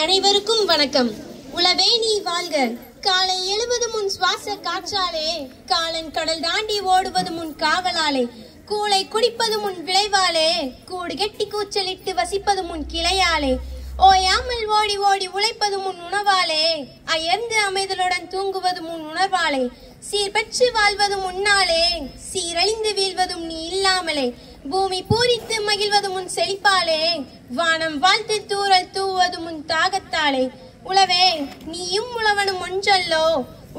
அனைவருக்கும் வணக்கம். உளவே நீ வாழ்க. காலை எழுவது முன் சுவாச காற்றாலே, காலன் கடல் தாண்டி ஓடுவது முன் காவலாலே, கூளை குடிப்பது முன் விளைவாலே, கூடு கெட்டி கூச்சலிட்டு வசிப்பது முன் கிளையாலே, ஓயாமல் ஓடி ஓடி உழைப்பது முன் உணவாலே, அயர்ந்து அமைதலுடன் தூங்குவது முன் உணர்வாலே, சீர்பெற்று வாழ்வது முன்னாலே, சீரழிந்து வீழ்வதும் நீ இல்லாமலே, பூமி பூரித்து மகிழ்வது முன் செழிப்பாலே, வானம் வாழ்த்து தூரல் தூவது முன் தாகத்தாலே, உளவே நீயும் உழவனும் ஒன்றல்லோ,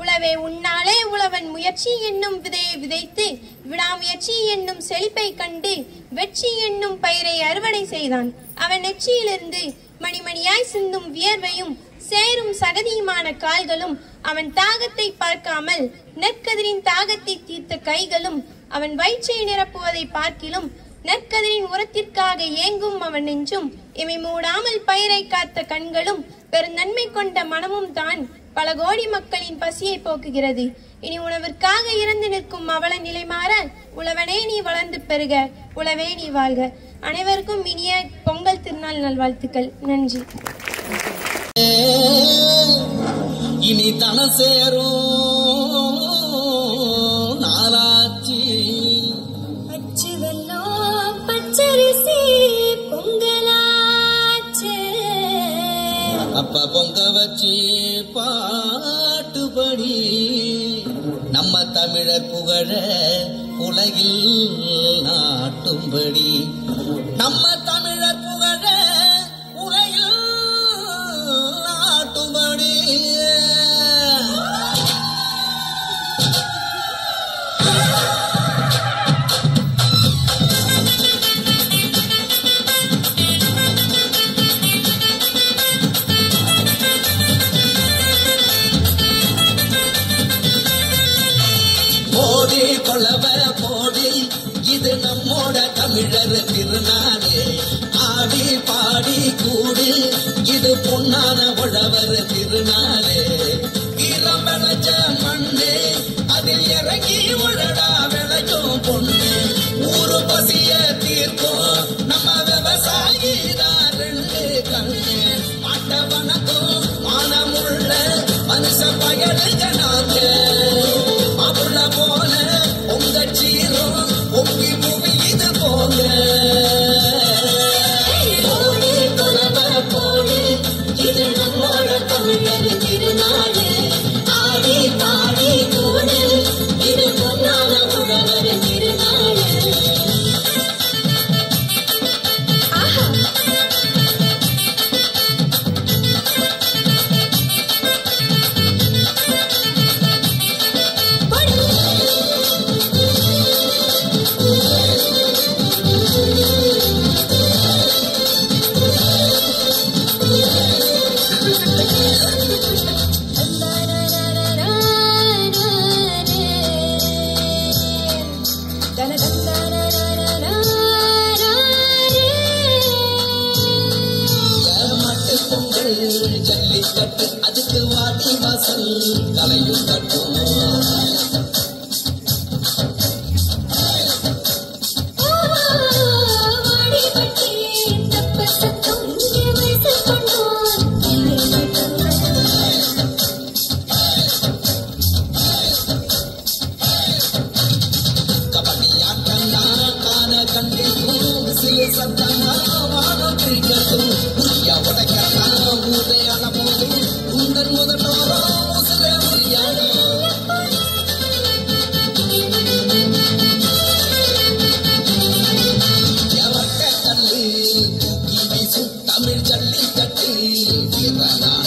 உளவே உன்னாலே உழவன் முயற்சி என்னும் விதையை விதைத்து விடாமுயற்சி என்னும் செழிப்பை கண்டு வெற்றி என்னும் பயிரை அறுவடை செய்தான். அவன் நெற்றியிலிருந்து மணிமணியாய் சிந்தும் வியர்வையும் சேரும் சகதியுமான கால்களும், அவன் தாகத்தை பார்க்காமல் நெற்கதிரின் தாகத்தை தீர்த்த கைகளும், அவன் வயிற்றை நிரப்புவதை பார்க்கிலும் நெற்கதிரின் உரத்திற்காக ஏங்கும் அவன் நெஞ்சும், இவை மூடாமல் பயிரை காத்த கண்களும், பெருந்தன்மை கொண்ட மனமும் தான் பல கோடி மக்களின் பசியை போக்குகிறது. இனி உணவிற்காக இறந்து நிற்கும் அவல நிலை மாற உழவனே நீ வளர்ந்து பெறுக, உழவே நீ வாழ்க. அனைவருக்கும் இனிய பொங்கல் திருநாள் நல்வாழ்த்துக்கள். நன்றி. இனி தன சேரும் நாளாச்சி, அச்சு வெல்லம் பச்சரிசி பொங்கலாச்சு, அப்ப பொங்க வச்சு பாட்டுபடி நம்ம தமிழர் புகழ உலகில் நாட்டும்படி, நம்ம தமிழர் புகழ உலகில் நாட்டும்படி. போடி கொளவ போடி, இது நம்மோட தமிழர் திருநாளே, ஆடி பாடி கூடு, இது பொன்னான உழவர் திருநாளே, ஈரம் விளைச்ச மண்ணு அதில் இறங்கி உழடா விளைக்கும் பொண்ணு, ஊரு பசிய தீர்க்கும் நம்ம விவசாயி தான் ரெண்டு கண்ணு, மாட்ட வணக்கம் மானமுள்ள மனுஷ பயலுங்க நாங்க, அவுள போல உங்க சீரும் ஒங்கி பூமி இது போங்க. போடி கொலவ போடி, இது நம்மோட தமிழர் திருநாடு, ஆடி பாடி கூடு, இது பொன்னான உழவர் திருநாடு. ஜல்லிக்கட்டு அதுக்கு வாடி வாசல் கலையும் கட்டும், கபடி ஆட்டம்னா காண கண்டிக்கும், விசிலு சத்தமா வானம் பிரிக்கட்டும், உடைக்கலாம் ஊதையான போது உங்கள் முதல்வரும் உசிலே முடியாடும். எவட்ட கல்லு தூக்கி வீசும் தமிழ் ஜல்லிக்கட்டு வீரனான,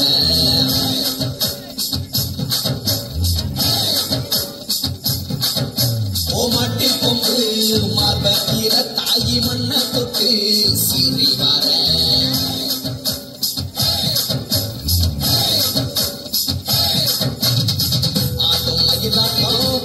ஓமாட்டில் கொம்பு மார்ப கீர தாயி மண்ண தொட்டு சீறி வார,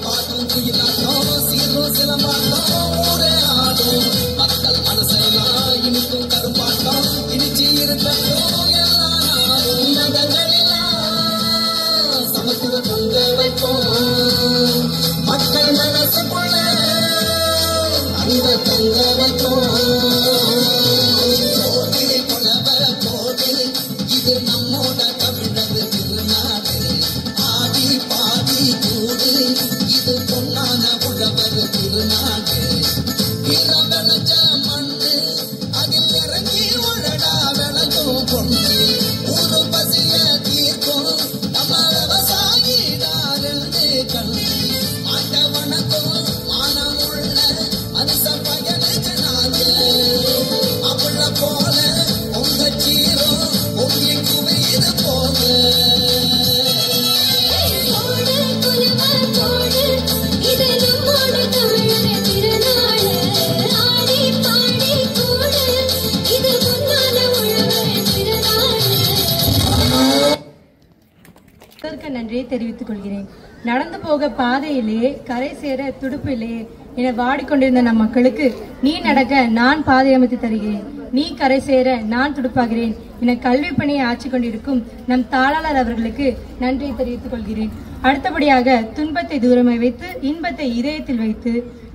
பாட்டும் குயிலாட்டம் சீரும் சிலம்பாட்டம் ஊரே ஆடும், மக்கள் மனசெல்லாம் இனிக்கும் கரும்பாட்டம் இனிச்சி இருக்கட்டும் எல்லா நாளும், நகங்களெல்லாம் சமத்துவ பொங்க வைப்போம், மக்கள் மனசுக்குள்ள அந்த தங்க வைப்போம். போடி கொள்ள நன்றியை தெரிவித்துக் கொள்கிறேன். நடந்து போக பாதையிலேயே கரை சேர துடுப்பிலேயே என வாடிக்கொண்டிருந்த நம் மக்களுக்கு நீ நடக்க நான் பாதை அமைத்து தருகிறேன், நீ கரை சேர நான் துடுப்பாகிறேன் என கல்வி பணியை ஆட்சி கொண்டிருக்கும் நம் தாளாளர் அவர்களுக்கு நன்றியை தெரிவித்துக் கொள்கிறேன். அடுத்தபடியாக துன்பத்தை தூரமாய் வைத்து இன்பத்தை இதயத்தில் வைத்து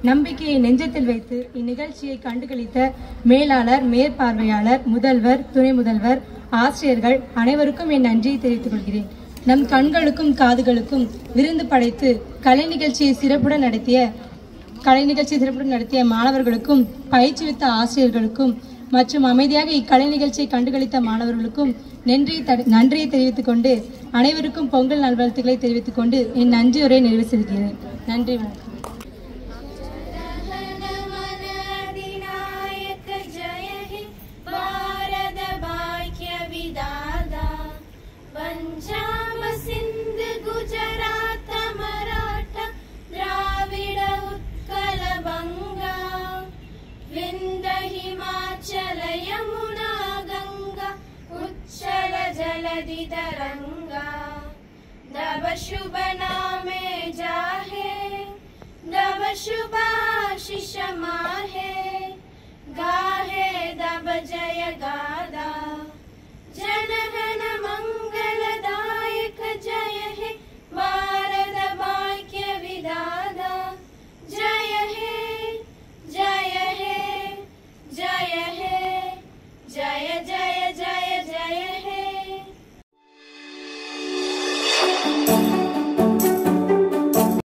நம்பிக்கையை நெஞ்சத்தில் வைத்து இந்நிகழ்ச்சியை கண்டுகளித்த மேலாளர், மேற்பார்வையாளர், முதல்வர், துணை முதல்வர், ஆசிரியர்கள் அனைவருக்கும் என் நன்றியை தெரிவித்துக் கொள்கிறேன். நம் கண்களுக்கும் காதுகளுக்கும் விருந்து படைத்து கலை நிகழ்ச்சியை சிறப்புடன் நடத்திய மாணவர்களுக்கும் பயிற்சிவித்த ஆசிரியர்களுக்கும் மற்றும் அமைதியாக இக்கலை நிகழ்ச்சியை கண்டுகளித்த மாணவர்களுக்கும் நன்றியை தெரிவித்துக் கொண்டு அனைவருக்கும் பொங்கல் நல்வாழ்த்துக்களை தெரிவித்துக் கொண்டு என் நன்றியுரை நிறைவு செய்கிறேன். நன்றி, வணக்கம். पंजाब सिंध गुजरात मराठा द्राविड उत्कल बंगा विंध्य हिमाचल यमुना गंगा उच्चल जलधि तरंगा तव शुभ नामे